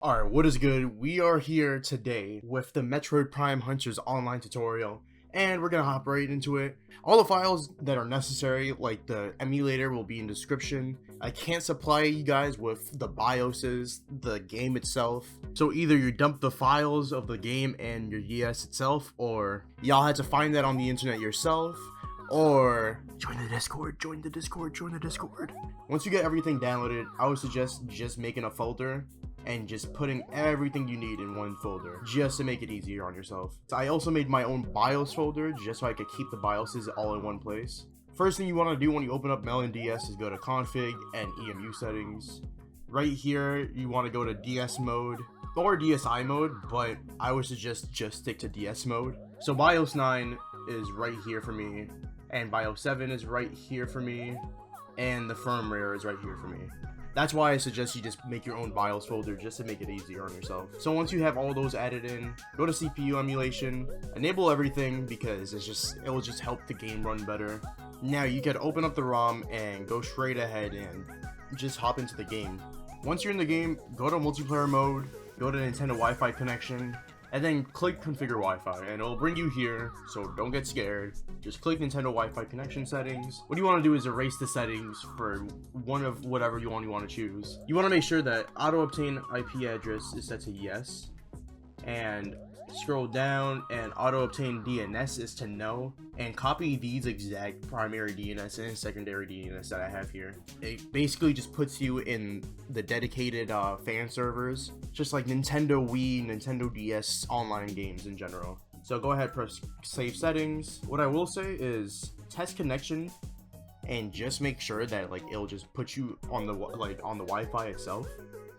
Alright, what is good? We are here today with the Metroid Prime Hunters Online tutorial, and we're gonna hop right into it. All the files that are necessary, like the emulator, will be in description. I can't supply you guys with the BIOSes, the game itself, so either you dump the files of the game and your DS itself, or y'all had to find that on the internet yourself, or join the Discord. Once you get everything downloaded, I would suggest just making a folder and just putting everything you need in one folder just to make it easier on yourself. So I also made my own BIOS folder just so I could keep the BIOSes all in one place. First thing you want to do when you open up Melon DS is go to config and EMU settings. Right here you want to go to DS mode or DSi mode, but I would suggest just stick to DS mode. So BIOS 9 is right here for me, and BIOS 7 is right here for me, and the firmware is right here for me. That's why I suggest you just make your own BIOS folder just to make it easier on yourself. So once you have all those added in, go to CPU emulation, enable everything because it will just help the game run better. Now you can open up the ROM and go straight ahead and just hop into the game. Once you're in the game, go to multiplayer mode, go to Nintendo Wi-Fi connection, and then click configure Wi-Fi, and it'll bring you here, so don't get scared. Just click Nintendo Wi-Fi connection settings. What you want to do is erase the settings for one of whatever you want to choose. You want to make sure that auto obtain IP address is set to yes, and scroll down, and auto obtain DNS is to no, and copy these exact primary DNS and secondary DNS that I have here. It basically just puts you in the dedicated fan servers, just like Nintendo Wii, Nintendo DS online games in general. So go ahead, press save settings. What I will say is test connection and just make sure that it'll just put you on the Wi-Fi itself.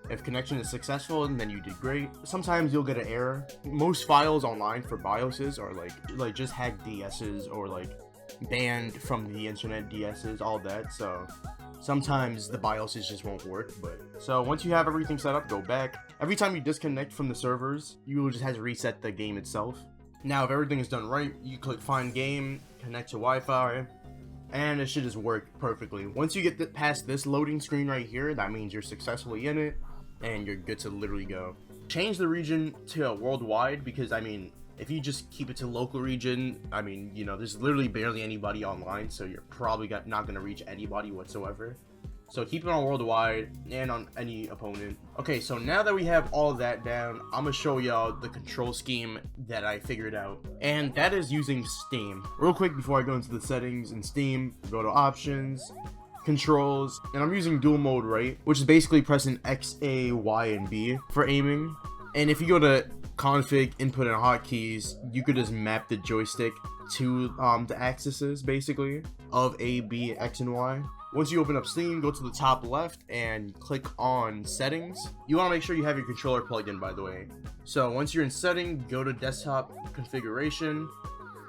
If connection is successful, then you did great. Sometimes you'll get an error. Most files online for BIOSes are like just hacked DSs or banned from the internet DSs, all that. So sometimes the BIOSes just won't work. But so once you have everything set up, go back. Every time you disconnect from the servers, you will just have to reset the game itself. Now, if everything is done right, you click find game, connect to Wi-Fi, and it should just work perfectly. Once you get past this loading screen right here, that means you're successfully in it and you're good to literally go. Change the region to worldwide because if you just keep it to local region, there's literally barely anybody online, so you're probably not going to reach anybody whatsoever. So keep it on worldwide and on any opponent. Okay, so now that we have all that down, I'm gonna show y'all the control scheme that I figured out, and that is using Steam. Real quick before I go into the settings in Steam, go to options, controls, and I'm using dual mode right, which is basically pressing X, A, Y, and B for aiming. And if you go to config, input, and hotkeys, you could just map the joystick to the axes basically of A, B, X, and Y. Once you open up Steam, go to the top left and click on settings. You want to make sure you have your controller plugged in, by the way. So once you're in setting, go to desktop configuration.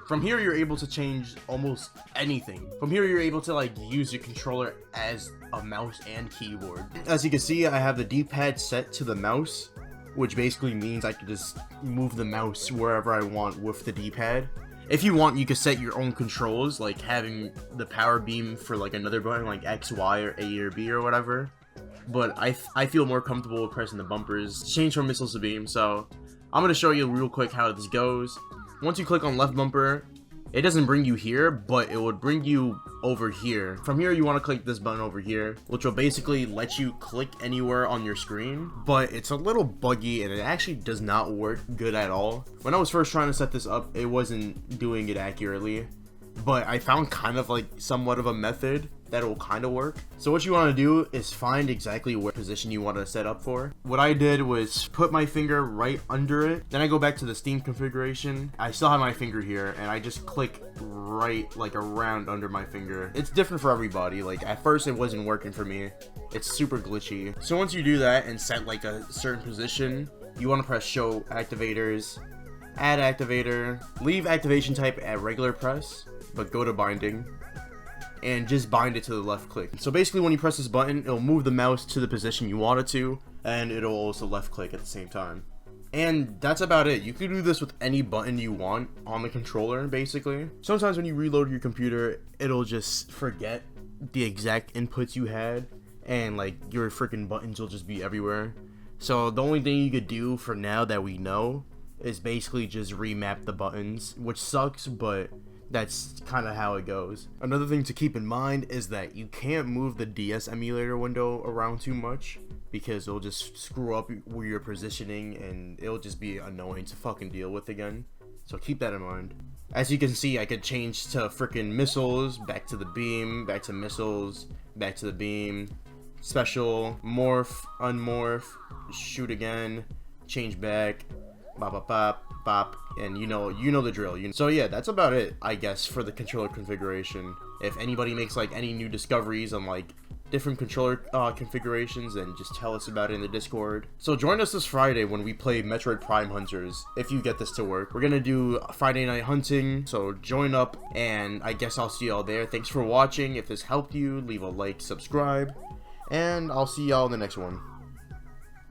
From here, you're able to change almost anything. From here, you're able to use your controller as a mouse and keyboard. As you can see, I have the D-pad set to the mouse, which basically means I can just move the mouse wherever I want with the D-pad. If you want, you can set your own controls, like having the power beam for another button, like X, Y, or A or B or whatever. But I feel more comfortable with pressing the bumpers. Change from missiles to beam, so I'm going to show you real quick how this goes. Once you click on left bumper, it doesn't bring you here, but it would bring you over here. From here, you want to click this button over here, which will basically let you click anywhere on your screen, but it's a little buggy and it actually does not work good at all. When I was first trying to set this up, it wasn't doing it accurately, but I found kind of somewhat of a method that will kind of work. So what you want to do is find exactly what position you want to set up for. What I did was put my finger right under it. Then I go back to the Steam configuration. I still have my finger here and I just click right around under my finger. It's different for everybody. At first it wasn't working for me. It's super glitchy. So once you do that and set a certain position, you want to press show activators, add activator, leave activation type at regular press, but go to binding and just bind it to the left click. So basically when you press this button, it'll move the mouse to the position you want it to, and it'll also left click at the same time. And that's about it. You can do this with any button you want on the controller, basically. Sometimes when you reload your computer, it'll just forget the exact inputs you had, and your freaking buttons will just be everywhere. So the only thing you could do for now that we know is basically just remap the buttons, which sucks, but that's kind of how it goes. Another thing to keep in mind is that you can't move the DS emulator window around too much, because it'll just screw up where you're positioning and it'll just be annoying to fucking deal with again. So keep that in mind. As you can see, I could change to freaking missiles, back to the beam, back to missiles, back to the beam, special, morph, unmorph, shoot again, change back, bop bop bop bop, and you know the drill. So yeah, that's about it, I guess, for the controller configuration. If anybody makes like any new discoveries on like different controller configurations, then just tell us about it in the Discord. So join us this Friday when we play Metroid Prime Hunters, if you get this to work. We're gonna do Friday night hunting, so join up, and I guess I'll see y'all there. Thanks for watching. If this helped you, leave a like, subscribe, and I'll see y'all in the next one.